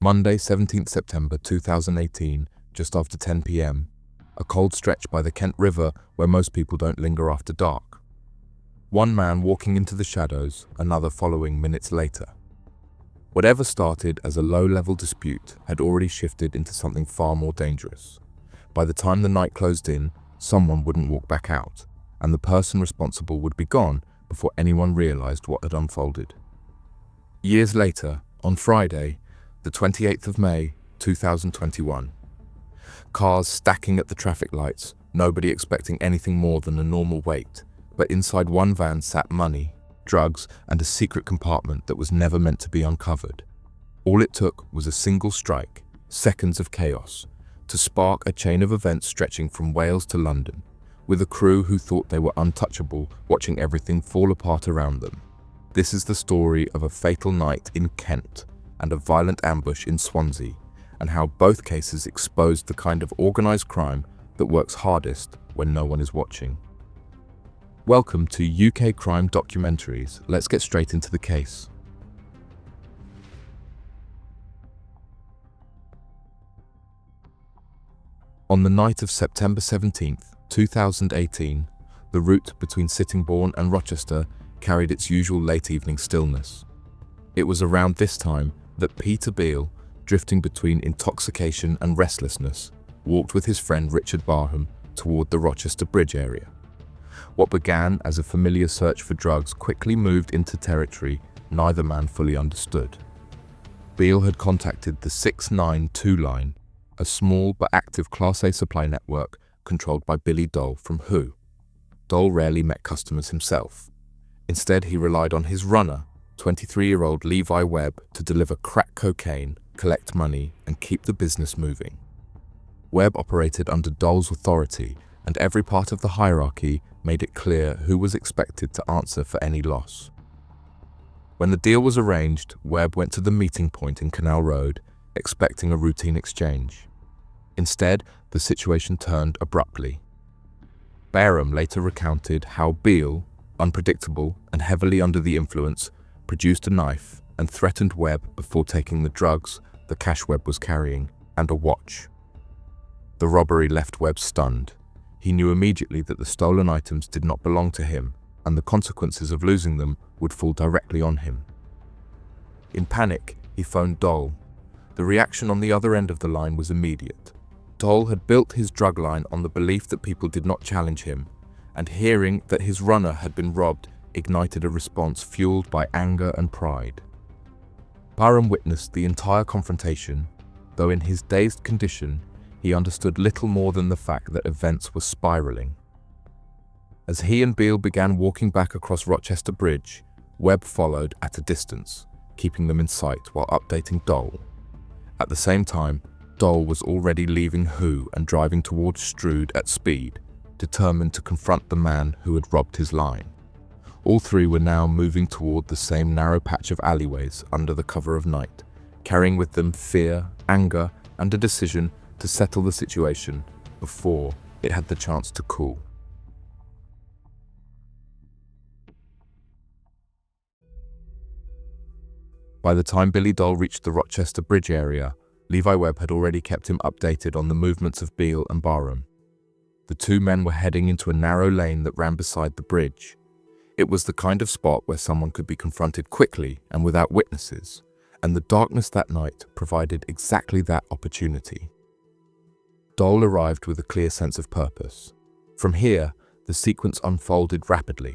Monday, 17th September 2018, just after 10 p.m. A cold stretch by the Kent River where most people don't linger after dark. One man walking into the shadows, another following minutes later. Whatever started as a low-level dispute had already shifted into something far more dangerous. By the time the night closed in, someone wouldn't walk back out, and the person responsible would be gone before anyone realized what had unfolded. Years later, on Friday, the 28th of May, 2021. Cars stacking at the traffic lights, nobody expecting anything more than a normal wait, but inside one van sat money, drugs, and a secret compartment that was never meant to be uncovered. All it took was a single strike, seconds of chaos, to spark a chain of events stretching from Wales to London, with a crew who thought they were untouchable, watching everything fall apart around them. This is the story of a fatal night in Kent and a violent ambush in Swansea, and how both cases exposed the kind of organized crime that works hardest when no one is watching. Welcome to UK Crime Documentaries. Let's get straight into the case. On the night of September 17th, 2018, the route between Sittingbourne and Rochester carried its usual late evening stillness. It was around this time that Peter Beale, drifting between intoxication and restlessness, walked with his friend Richard Barham toward the Rochester Bridge area. What began as a familiar search for drugs quickly moved into territory neither man fully understood. Beale had contacted the 692 line, a small but active Class A supply network controlled by Billy Dole from Who. Dole rarely met customers himself. Instead, he relied on his runner, 23-year-old Levi Webb, to deliver crack cocaine, collect money, and keep the business moving. Webb operated under Dole's authority, and every part of the hierarchy made it clear who was expected to answer for any loss. When the deal was arranged, Webb went to the meeting point in Canal Road, expecting a routine exchange. Instead, the situation turned abruptly. Barham later recounted how Beale, unpredictable and heavily under the influence, produced a knife and threatened Webb before taking the drugs, the cash Webb was carrying, and a watch. The robbery left Webb stunned. He knew immediately that the stolen items did not belong to him, and the consequences of losing them would fall directly on him. In panic, he phoned Dole. The reaction on the other end of the line was immediate. Dole had built his drug line on the belief that people did not challenge him, and hearing that his runner had been robbed ignited a response fueled by anger and pride. Barham witnessed the entire confrontation, though in his dazed condition, he understood little more than the fact that events were spiraling. As he and Beale began walking back across Rochester Bridge, Webb followed at a distance, keeping them in sight while updating Dole. At the same time, Dole was already leaving Who and driving towards Strood at speed, determined to confront the man who had robbed his line. All three were now moving toward the same narrow patch of alleyways under the cover of night, carrying with them fear, anger, and a decision to settle the situation before it had the chance to cool. By the time Billy Dole reached the Rochester Bridge area, Levi Webb had already kept him updated on the movements of Beale and Barham. The two men were heading into a narrow lane that ran beside the bridge. It was the kind of spot where someone could be confronted quickly and without witnesses, and the darkness that night provided exactly that opportunity. Dole arrived with a clear sense of purpose. From here, the sequence unfolded rapidly.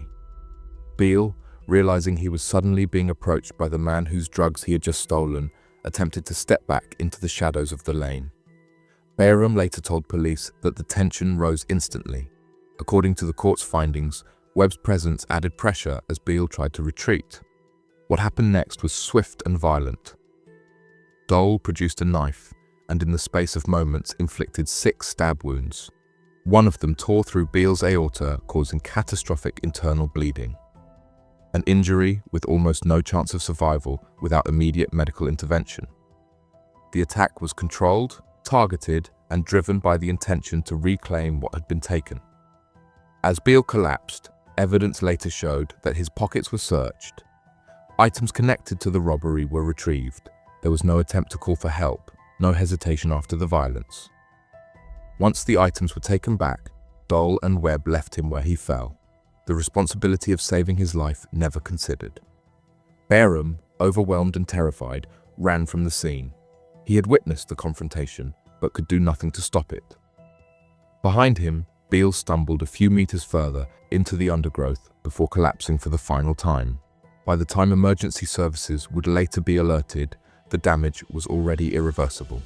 Beale, realizing he was suddenly being approached by the man whose drugs he had just stolen, attempted to step back into the shadows of the lane. Barham later told police that the tension rose instantly. According to the court's findings, Webb's presence added pressure as Beale tried to retreat. What happened next was swift and violent. Dole produced a knife and in the space of moments inflicted 6 stab wounds. One of them tore through Beale's aorta, causing catastrophic internal bleeding. An injury with almost no chance of survival without immediate medical intervention. The attack was controlled, targeted, and driven by the intention to reclaim what had been taken. As Beale collapsed, evidence later showed that his pockets were searched. Items connected to the robbery were retrieved, There was no attempt to call for help, no hesitation after the violence. Once the items were taken back, Dole and Webb left him where he fell, the responsibility of saving his life never considered. Barham, overwhelmed and terrified, ran from the scene. He had witnessed the confrontation, but could do nothing to stop it. Behind him, Beale stumbled a few meters further into the undergrowth before collapsing for the final time. By the time emergency services would later be alerted, the damage was already irreversible.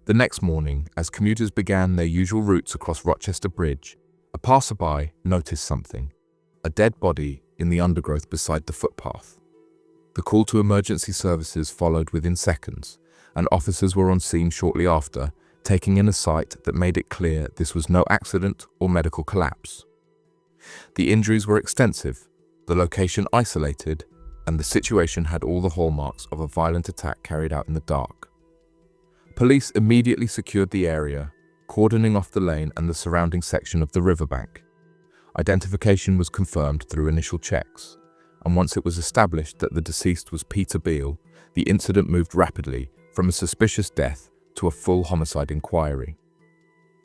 The next morning, as commuters began their usual routes across Rochester Bridge, a passerby noticed something: a dead body in the undergrowth beside the footpath. The call to emergency services followed within seconds, and officers were on scene shortly after, taking in a sight that made it clear this was no accident or medical collapse. The injuries were extensive, the location isolated, and the situation had all the hallmarks of a violent attack carried out in the dark. Police immediately secured the area, cordoning off the lane and the surrounding section of the riverbank. Identification was confirmed through initial checks, and once it was established that the deceased was Peter Beale, the incident moved rapidly from a suspicious death to a full homicide inquiry.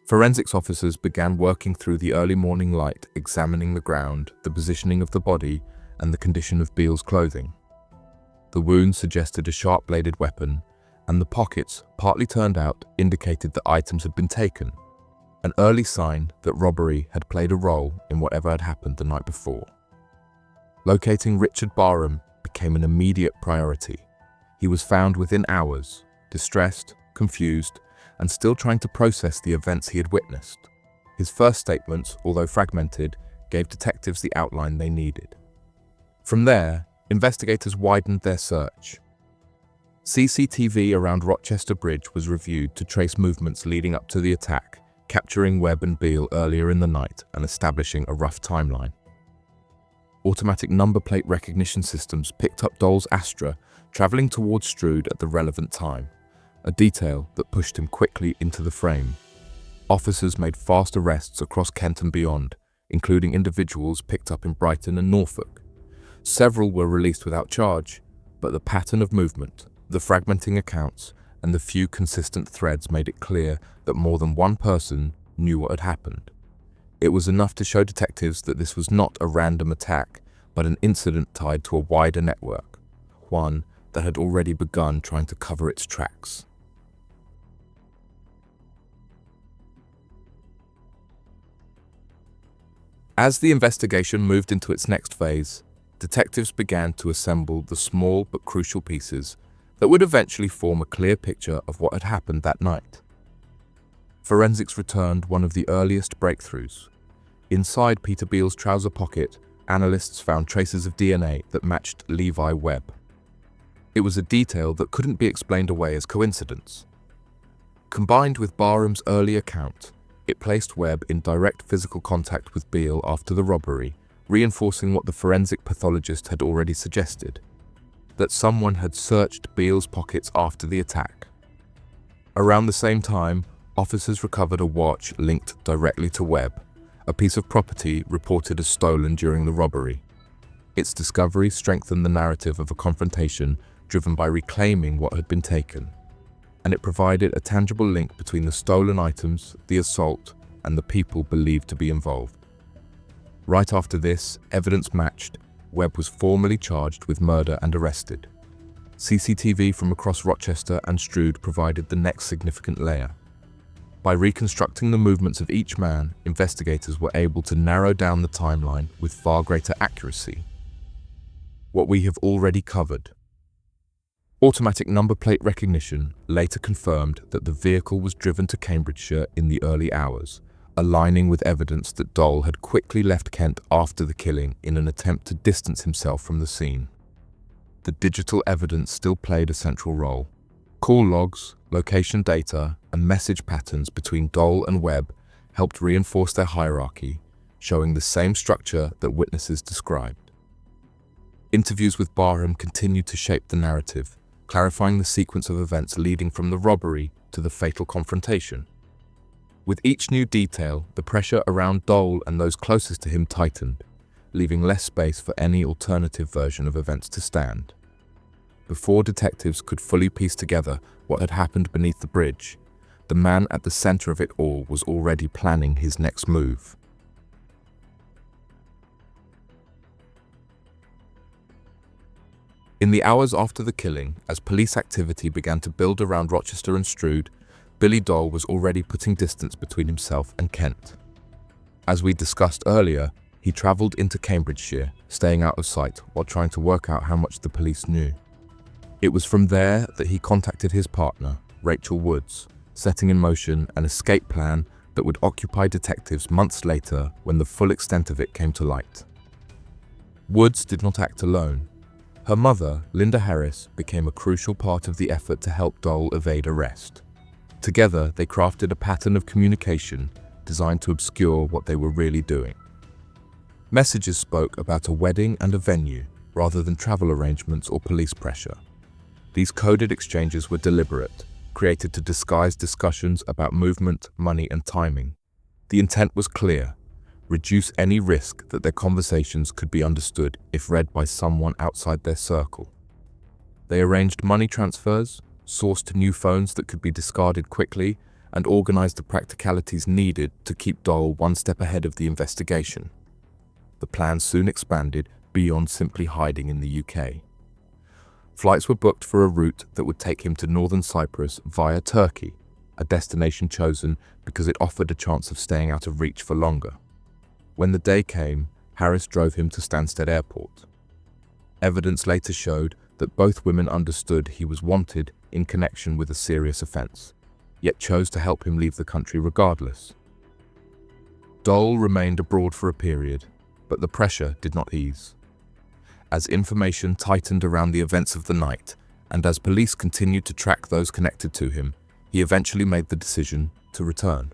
Forensics officers began working through the early morning light, examining the ground, the positioning of the body, and the condition of Beale's clothing. The wound suggested a sharp-bladed weapon, and the pockets, partly turned out, indicated that items had been taken, an early sign that robbery had played a role in whatever had happened the night before. Locating Richard Barham became an immediate priority. He was found within hours, distressed, confused, and still trying to process the events he had witnessed. His first statements, although fragmented, gave detectives the outline they needed. From there, investigators widened their search. CCTV around Rochester Bridge was reviewed to trace movements leading up to the attack, capturing Webb and Beale earlier in the night and establishing a rough timeline. Automatic number plate recognition systems picked up Dole's Astra, traveling towards Strood at the relevant time, a detail that pushed him quickly into the frame. Officers made fast arrests across Kent and beyond, including individuals picked up in Brighton and Norfolk. Several were released without charge, but the pattern of movement, the fragmenting accounts, and the few consistent threads made it clear that more than one person knew what had happened. It was enough to show detectives that this was not a random attack, but an incident tied to a wider network, one that had already begun trying to cover its tracks. As the investigation moved into its next phase, detectives began to assemble the small but crucial pieces that would eventually form a clear picture of what had happened that night. Forensics returned one of the earliest breakthroughs. Inside Peter Beale's trouser pocket, analysts found traces of DNA that matched Levi Webb. It was a detail that couldn't be explained away as coincidence. Combined with Barham's early account, it placed Webb in direct physical contact with Beale after the robbery, reinforcing what the forensic pathologist had already suggested, that someone had searched Beale's pockets after the attack. Around the same time, officers recovered a watch linked directly to Webb, a piece of property reported as stolen during the robbery. Its discovery strengthened the narrative of a confrontation driven by reclaiming what had been taken, and it provided a tangible link between the stolen items, the assault, and the people believed to be involved. Right after this, evidence matched. Webb was formally charged with murder and arrested. CCTV from across Rochester and Strood provided the next significant layer. By reconstructing the movements of each man, investigators were able to narrow down the timeline with far greater accuracy. What we have already covered. Automatic number plate recognition later confirmed that the vehicle was driven to Cambridgeshire in the early hours, aligning with evidence that Dole had quickly left Kent after the killing in an attempt to distance himself from the scene. The digital evidence still played a central role. Call logs, location data, and message patterns between Dole and Webb helped reinforce their hierarchy, showing the same structure that witnesses described. Interviews with Barham continued to shape the narrative, clarifying the sequence of events leading from the robbery to the fatal confrontation. With each new detail, the pressure around Dole and those closest to him tightened. leaving less space for any alternative version of events to stand. Before detectives could fully piece together what had happened beneath the bridge, the man at the center of it all was already planning his next move. In the hours after the killing, as police activity began to build around Rochester and Strood, Billy Dole was already putting distance between himself and Kent. As we discussed earlier, he traveled into Cambridgeshire, staying out of sight while trying to work out how much the police knew. It was from there that he contacted his partner, Rachel Woods, setting in motion an escape plan that would occupy detectives months later when the full extent of it came to light. Woods did not act alone. Her mother, Linda Harris, became a crucial part of the effort to help Dole evade arrest. Together, they crafted a pattern of communication designed to obscure what they were really doing. Messages spoke about a wedding and a venue, rather than travel arrangements or police pressure. These coded exchanges were deliberate, created to disguise discussions about movement, money, and timing. The intent was clear: reduce any risk that their conversations could be understood if read by someone outside their circle. They arranged money transfers, sourced new phones that could be discarded quickly, and organized the practicalities needed to keep Dole one step ahead of the investigation. The plan soon expanded beyond simply hiding in the UK. Flights were booked for a route that would take him to northern Cyprus via Turkey, a destination chosen because it offered a chance of staying out of reach for longer. When the day came, Harris drove him to Stansted Airport. Evidence later showed that both women understood he was wanted in connection with a serious offense, yet chose to help him leave the country regardless. Dole remained abroad for a period, but the pressure did not ease. As information tightened around the events of the night, and as police continued to track those connected to him, he eventually made the decision to return.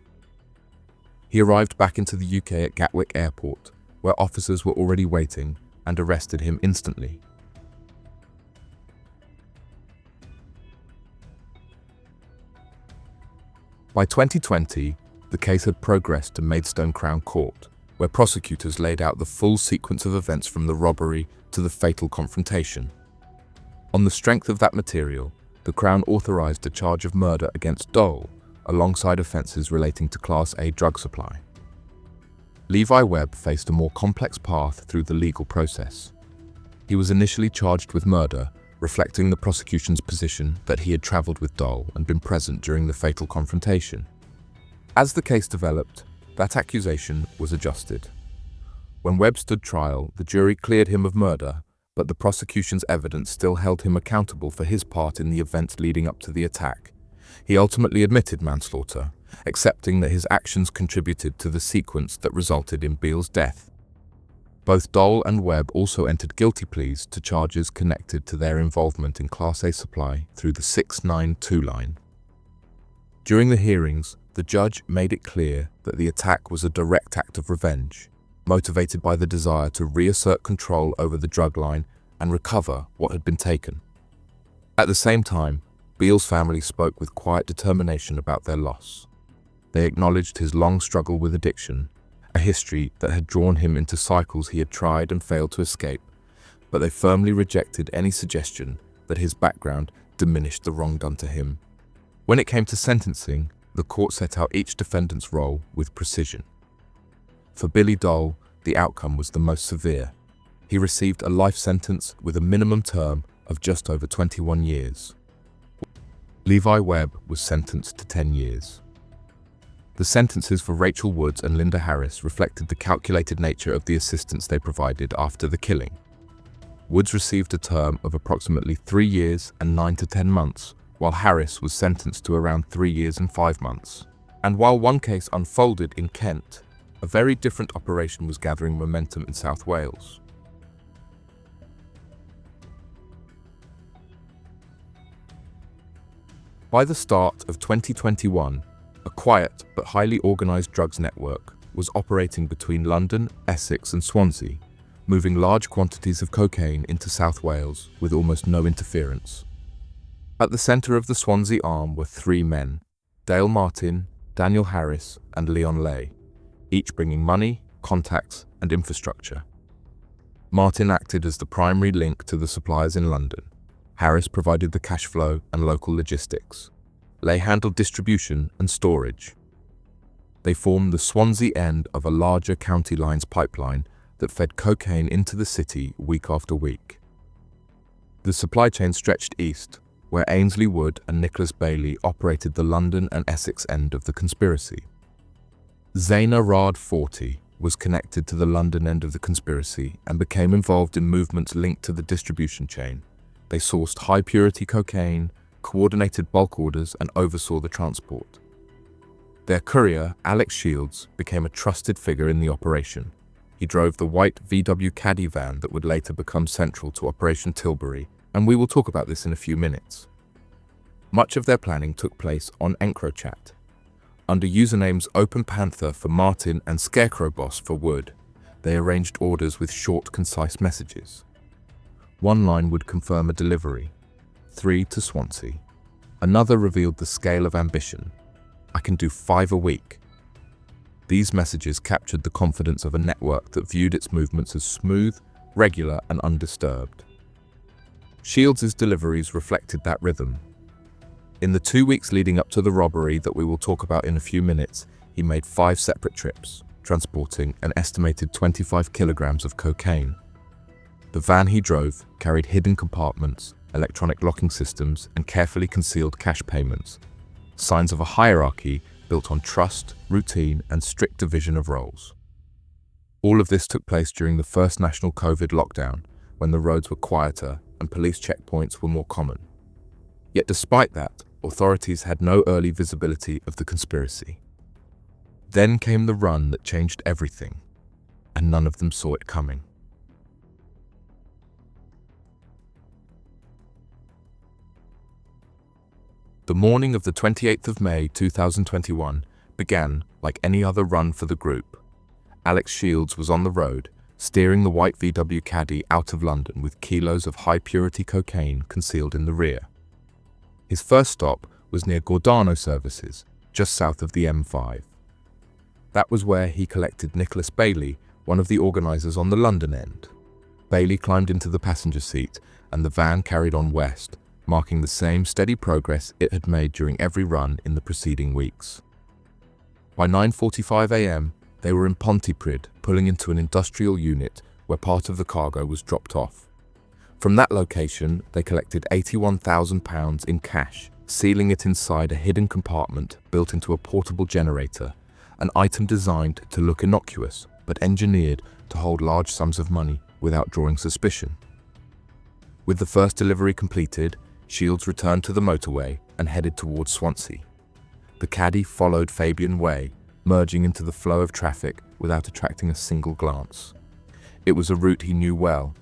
He arrived back into the UK at Gatwick Airport, where officers were already waiting, and arrested him instantly. By 2020, the case had progressed to Maidstone Crown Court, where prosecutors laid out the full sequence of events from the robbery to the fatal confrontation. On the strength of that material, the Crown authorised a charge of murder against Dole, alongside offences relating to Class A drug supply. Levi Webb faced a more complex path through the legal process. He was initially charged with murder, reflecting the prosecution's position that he had travelled with Dole and been present during the fatal confrontation. As the case developed, that accusation was adjusted. When Webb stood trial, the jury cleared him of murder, but the prosecution's evidence still held him accountable for his part in the events leading up to the attack. He ultimately admitted manslaughter, accepting that his actions contributed to the sequence that resulted in Beale's death. Both Dole and Webb also entered guilty pleas to charges connected to their involvement in Class A supply through the 692 line. During the hearings, the judge made it clear that the attack was a direct act of revenge, motivated by the desire to reassert control over the drug line and recover what had been taken. At the same time, Beale's family spoke with quiet determination about their loss. They acknowledged his long struggle with addiction, a history that had drawn him into cycles he had tried and failed to escape, but they firmly rejected any suggestion that his background diminished the wrong done to him. When it came to sentencing, the court set out each defendant's role with precision. For Billy Dole, the outcome was the most severe. He received a life sentence with a minimum term of just over 21 years. Levi Webb was sentenced to 10 years. The sentences for Rachel Woods and Linda Harris reflected the calculated nature of the assistance they provided after the killing. Woods received a term of approximately 3 years and 9 to 10 months, while Harris was sentenced to around 3 years and 5 months. And while one case unfolded in Kent, a very different operation was gathering momentum in South Wales. By the start of 2021, a quiet but highly organised drugs network was operating between London, Essex and Swansea, moving large quantities of cocaine into South Wales with almost no interference. At the centre of the Swansea arm were 3 men, Dale Martin, Daniel Harris and Leon Lay, each bringing money, contacts and infrastructure. Martin acted as the primary link to the suppliers in London. Harris provided the cash flow and local logistics. Lay handled distribution and storage. They formed the Swansea end of a larger county lines pipeline that fed cocaine into the city week after week. The supply chain stretched east, where Ainsley Wood and Nicholas Bailey operated the London and Essex end of the conspiracy. Zaina Rad 40 was connected to the London end of the conspiracy and became involved in movements linked to the distribution chain. They sourced high-purity cocaine, coordinated bulk orders, and oversaw the transport. Their courier, Alex Shields, became a trusted figure in the operation. He drove the white VW Caddy van that would later become central to Operation Tilbury, and we will talk about this in a few minutes. Much of their planning took place on EncroChat. Under usernames Open Panther for Martin and Scarecrow Boss for Wood, they arranged orders with short, concise messages. One line would confirm a delivery, 3 to Swansea. Another revealed the scale of ambition. I can do 5 a week. These messages captured the confidence of a network that viewed its movements as smooth, regular, and undisturbed. Shields' deliveries reflected that rhythm. In the 2 weeks leading up to the robbery that we will talk about in a few minutes, he made 5 separate trips, transporting an estimated 25 kilograms of cocaine. The van he drove carried hidden compartments, electronic locking systems, and carefully concealed cash payments, signs of a hierarchy built on trust, routine, and strict division of roles. All of this took place during the first national COVID lockdown, when the roads were quieter and police checkpoints were more common. Yet despite that, authorities had no early visibility of the conspiracy. Then came the run that changed everything, and none of them saw it coming. The morning of the 28th of May 2021 began like any other run for the group. Alex Shields was on the road, steering the white VW Caddy out of London with kilos of high-purity cocaine concealed in the rear. His first stop was near Gordano Services, just south of the M5. That was where he collected Nicholas Bailey, one of the organisers on the London end. Bailey climbed into the passenger seat and the van carried on west, marking the same steady progress it had made during every run in the preceding weeks. By 9:45 a.m, they were in Pontypridd, pulling into an industrial unit where part of the cargo was dropped off. From that location, they collected £81,000 in cash, sealing it inside a hidden compartment built into a portable generator, an item designed to look innocuous, but engineered to hold large sums of money without drawing suspicion. With the first delivery completed, Shields returned to the motorway and headed towards Swansea. The Caddy followed Fabian Way, merging into the flow of traffic without attracting a single glance. It was a route he knew well,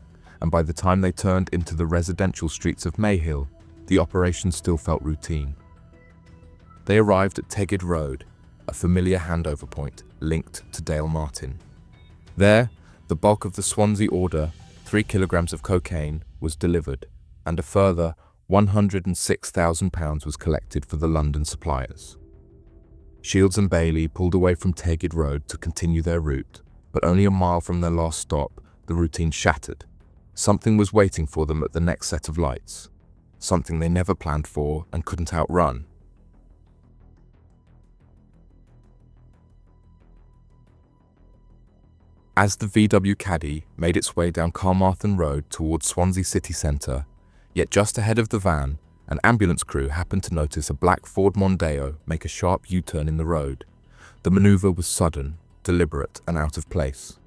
and by the time they turned into the residential streets of Mayhill, the operation still felt routine. They arrived at Tegid Road, a familiar handover point linked to Dale Martin. There, the bulk of the Swansea order, 3 kilograms of cocaine, was delivered, and a further £106,000 was collected for the London suppliers. Shields and Bailey pulled away from Tegid Road to continue their route, but only a mile from their last stop, the routine shattered. Something was waiting for them at the next set of lights, something they never planned for and couldn't outrun. As the VW Caddy made its way down Carmarthen Road towards Swansea city centre, yet just ahead of the van, an ambulance crew happened to notice a black Ford Mondeo make a sharp U-turn in the road. The manoeuvre was sudden, deliberate, and out of place.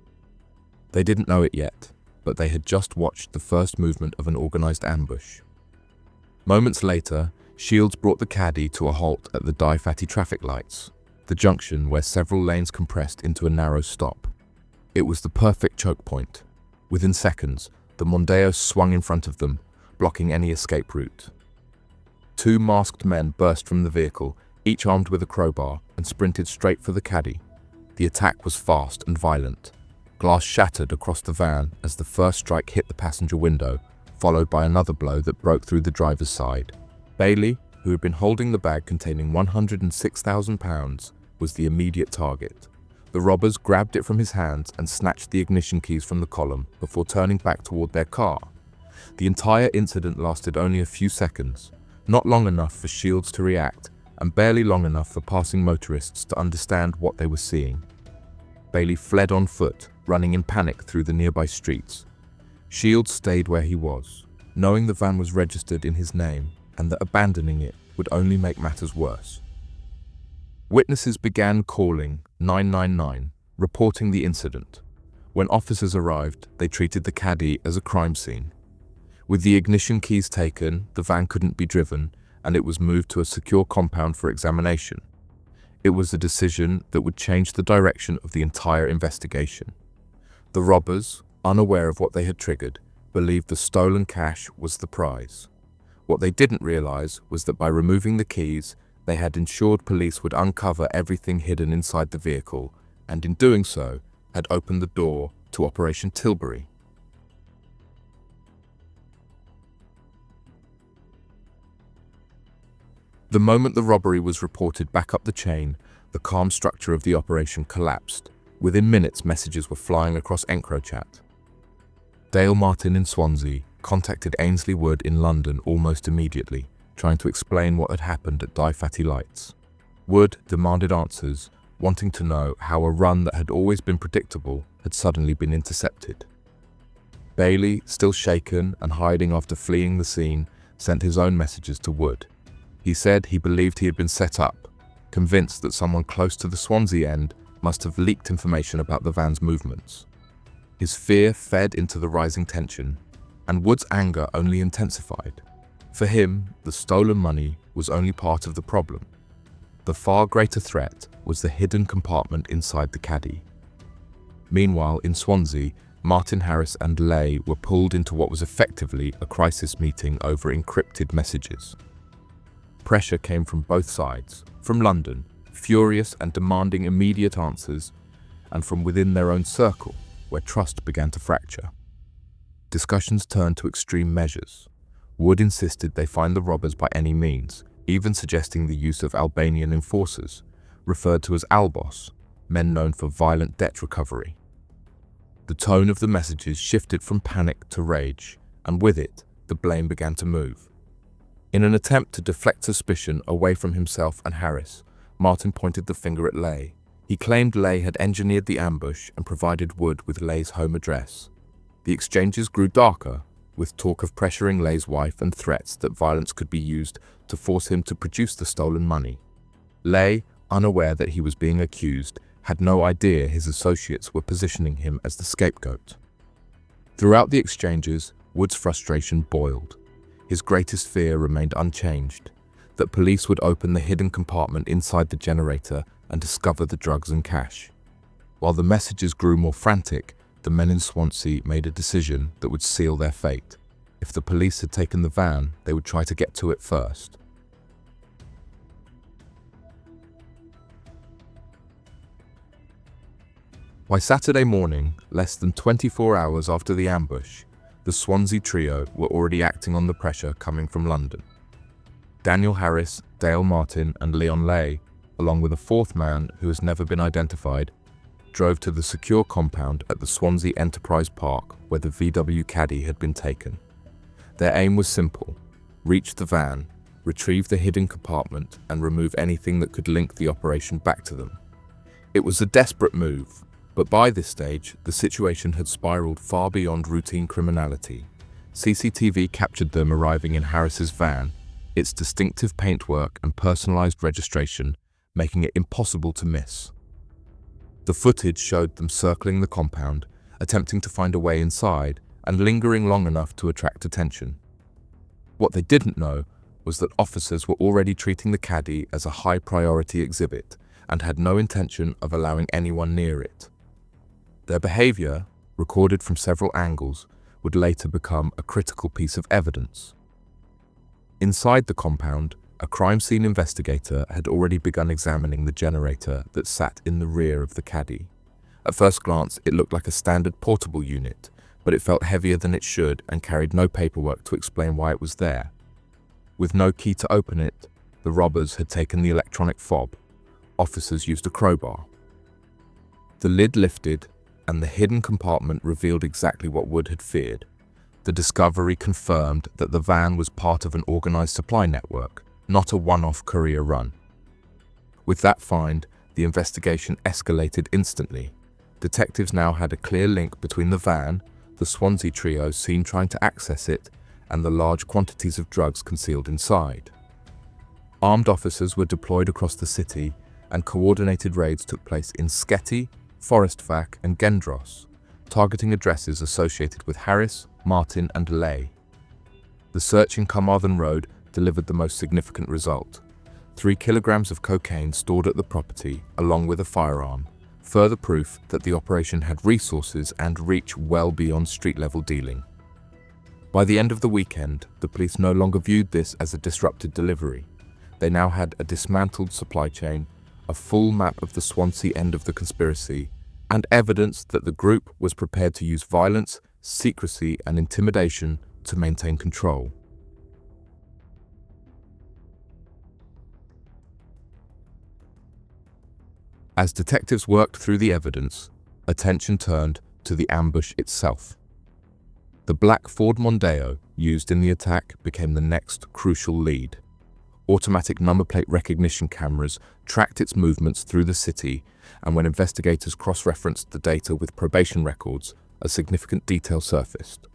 They didn't know it yet, but they had just watched the first movement of an organised ambush. Moments later, Shields brought the Caddy to a halt at the Dyfatty traffic lights, the junction where several lanes compressed into a narrow stop. It was the perfect choke point. Within seconds, the Mondeo swung in front of them, blocking any escape route. 2 masked men burst from the vehicle, each armed with a crowbar, and sprinted straight for the Caddy. The attack was fast and violent. Glass shattered across the van as the first strike hit the passenger window, followed by another blow that broke through the driver's side. Bailey, who had been holding the bag containing £106,000, was the immediate target. The robbers grabbed it from his hands and snatched the ignition keys from the column before turning back toward their car. The entire incident lasted only a few seconds, not long enough for Shields to react, and barely long enough for passing motorists to understand what they were seeing. Bailey fled on foot, running in panic through the nearby streets. Shields stayed where he was, knowing the van was registered in his name and that abandoning it would only make matters worse. Witnesses began calling 999, reporting the incident. When officers arrived, they treated the caddy as a crime scene. With the ignition keys taken, the van couldn't be driven, and it was moved to a secure compound for examination. It was a decision that would change the direction of the entire investigation. The robbers, unaware of what they had triggered, believed the stolen cash was the prize. What they didn't realize was that by removing the keys, they had ensured police would uncover everything hidden inside the vehicle, and in doing so, had opened the door to Operation Tilbury. The moment the robbery was reported back up the chain, the calm structure of the operation collapsed. Within minutes, messages were flying across EncroChat. Dale Martin in Swansea contacted Ainsley Wood in London almost immediately, trying to explain what had happened at Dyfatty Lights. Wood demanded answers, wanting to know how a run that had always been predictable had suddenly been intercepted. Bailey, still shaken and hiding after fleeing the scene, sent his own messages to Wood. He said he believed he had been set up, convinced that someone close to the Swansea end must have leaked information about the van's movements. His fear fed into the rising tension, and Wood's anger only intensified. For him, the stolen money was only part of the problem. The far greater threat was the hidden compartment inside the caddy. Meanwhile, in Swansea, Martin Harris and Leigh were pulled into what was effectively a crisis meeting over encrypted messages. Pressure came from both sides, from London, furious and demanding immediate answers, and from within their own circle, where trust began to fracture. Discussions turned to extreme measures. Wood insisted they find the robbers by any means, even suggesting the use of Albanian enforcers, referred to as Albos, men known for violent debt recovery. The tone of the messages shifted from panic to rage, and with it, the blame began to move. In an attempt to deflect suspicion away from himself and Harris, Martin pointed the finger at Leigh. He claimed Leigh had engineered the ambush and provided Wood with Leigh's home address. The exchanges grew darker, with talk of pressuring Leigh's wife and threats that violence could be used to force him to produce the stolen money. Leigh, unaware that he was being accused, had no idea his associates were positioning him as the scapegoat. Throughout the exchanges, Wood's frustration boiled. His greatest fear remained unchanged, that police would open the hidden compartment inside the generator and discover the drugs and cash. While the messages grew more frantic, the men in Swansea made a decision that would seal their fate. If the police had taken the van, they would try to get to it first. By Saturday morning, less than 24 hours after the ambush, the Swansea trio were already acting on the pressure coming from London. Daniel Harris, Dale Martin and Leon Leigh, along with a fourth man who has never been identified, drove to the secure compound at the Swansea Enterprise Park where the VW Caddy had been taken. Their aim was simple: reach the van, retrieve the hidden compartment and remove anything that could link the operation back to them. It was a desperate move, but by this stage, the situation had spiraled far beyond routine criminality. CCTV captured them arriving in Harris's van, its distinctive paintwork and personalized registration making it impossible to miss. The footage showed them circling the compound, attempting to find a way inside and lingering long enough to attract attention. What they didn't know was that officers were already treating the caddy as a high-priority exhibit and had no intention of allowing anyone near it. Their behavior, recorded from several angles, would later become a critical piece of evidence. Inside the compound, a crime scene investigator had already begun examining the generator that sat in the rear of the caddy. At first glance, it looked like a standard portable unit, but it felt heavier than it should and carried no paperwork to explain why it was there. With no key to open it, the robbers had taken the electronic fob. Officers used a crowbar. The lid lifted, and the hidden compartment revealed exactly what Wood had feared. The discovery confirmed that the van was part of an organized supply network, not a one-off courier run. With that find, the investigation escalated instantly. Detectives now had a clear link between the van, the Swansea trio seen trying to access it, and the large quantities of drugs concealed inside. Armed officers were deployed across the city, and coordinated raids took place in Sketty, Forestvac and Gendros, targeting addresses associated with Harris, Martin and Lay. The search in Carmarthen Road delivered the most significant result: 3 kilograms of cocaine stored at the property, along with a firearm, further proof that the operation had resources and reach well beyond street-level dealing. By the end of the weekend, the police no longer viewed this as a disrupted delivery. They now had a dismantled supply chain, a full map of the Swansea end of the conspiracy, and evidence that the group was prepared to use violence, secrecy, and intimidation to maintain control. As detectives worked through the evidence, attention turned to the ambush itself. The black Ford Mondeo used in the attack became the next crucial lead. Automatic number plate recognition cameras tracked its movements through the city, and when investigators cross-referenced the data with probation records, a significant detail surfaced.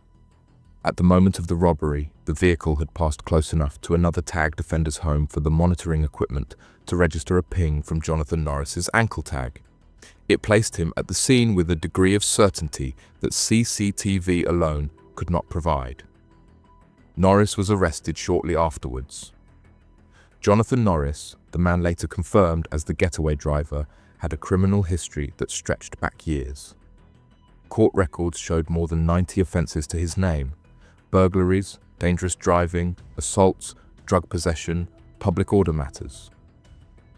At the moment of the robbery, the vehicle had passed close enough to another tagged offender's home for the monitoring equipment to register a ping from Jonathan Norris's ankle tag. It placed him at the scene with a degree of certainty that CCTV alone could not provide. Norris was arrested shortly afterwards. Jonathan Norris, the man later confirmed as the getaway driver, had a criminal history that stretched back years. Court records showed more than 90 offences to his name: burglaries, dangerous driving, assaults, drug possession, public order matters.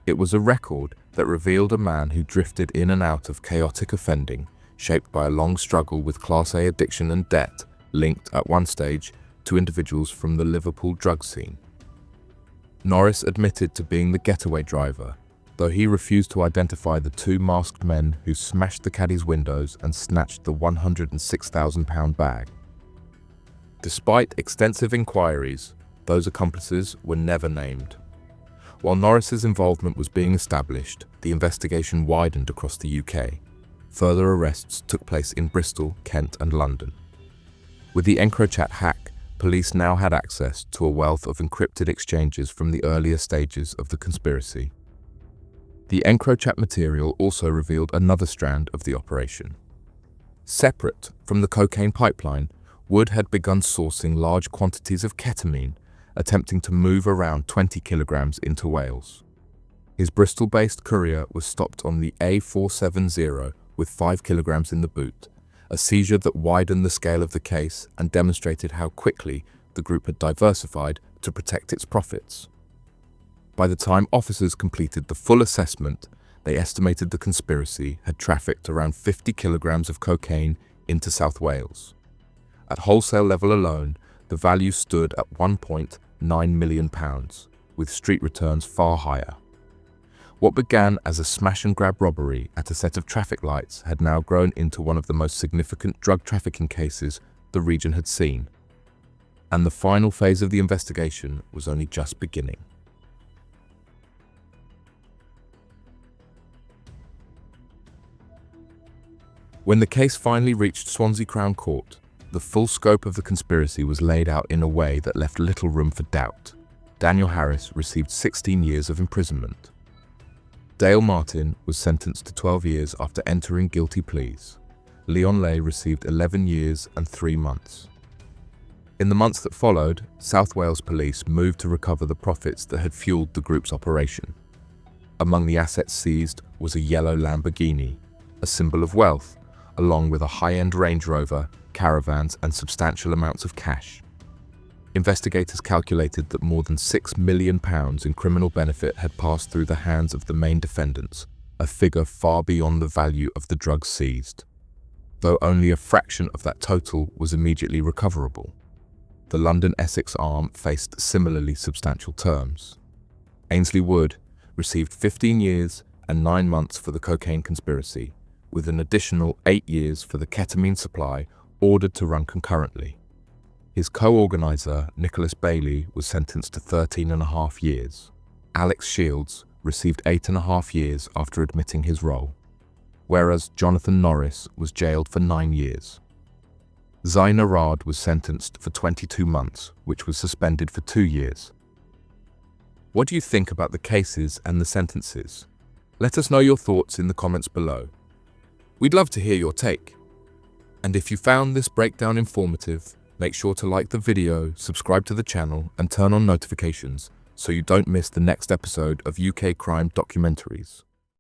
It was a record that revealed a man who drifted in and out of chaotic offending, shaped by a long struggle with Class A addiction and debt, linked at one stage to individuals from the Liverpool drug scene. Norris admitted to being the getaway driver, though he refused to identify the 2 masked men who smashed the caddy's windows and snatched the £106,000 bag. Despite extensive inquiries, those accomplices were never named. While Norris's involvement was being established, the investigation widened across the UK. Further arrests took place in Bristol, Kent and London. With the EncroChat hack, police now had access to a wealth of encrypted exchanges from the earlier stages of the conspiracy. The EncroChat material also revealed another strand of the operation. Separate from the cocaine pipeline, Wood had begun sourcing large quantities of ketamine, attempting to move around 20 kilograms into Wales. His Bristol-based courier was stopped on the A470 with 5 kilograms in the boot, a seizure that widened the scale of the case and demonstrated how quickly the group had diversified to protect its profits. By the time officers completed the full assessment, they estimated the conspiracy had trafficked around 50 kilograms of cocaine into South Wales. At wholesale level alone, the value stood at £1.9 million, with street returns far higher. What began as a smash-and-grab robbery at a set of traffic lights had now grown into one of the most significant drug trafficking cases the region had seen. And the final phase of the investigation was only just beginning. When the case finally reached Swansea Crown Court, the full scope of the conspiracy was laid out in a way that left little room for doubt. Daniel Harris received 16 years of imprisonment. Dale Martin was sentenced to 12 years after entering guilty pleas. Leon Lay received 11 years and 3 months. In the months that followed, South Wales Police moved to recover the profits that had fueled the group's operation. Among the assets seized was a yellow Lamborghini, a symbol of wealth, along with a high-end Range Rover, caravans and substantial amounts of cash. Investigators calculated that more than £6 million in criminal benefit had passed through the hands of the main defendants, a figure far beyond the value of the drugs seized. Though only a fraction of that total was immediately recoverable. The London Essex arm faced similarly substantial terms. Ainsley Wood received 15 years and 9 months for the cocaine conspiracy, with an additional 8 years for the ketamine supply ordered to run concurrently. His co-organizer, Nicholas Bailey, was sentenced to 13.5 years. Alex Shields received 8.5 years after admitting his role, whereas Jonathan Norris was jailed for 9 years. Zaina Rad was sentenced for 22 months, which was suspended for 2 years. What do you think about the cases and the sentences? Let us know your thoughts in the comments below. We'd love to hear your take. And if you found this breakdown informative, make sure to like the video, subscribe to the channel, and turn on notifications so you don't miss the next episode of UK Crime Documentaries.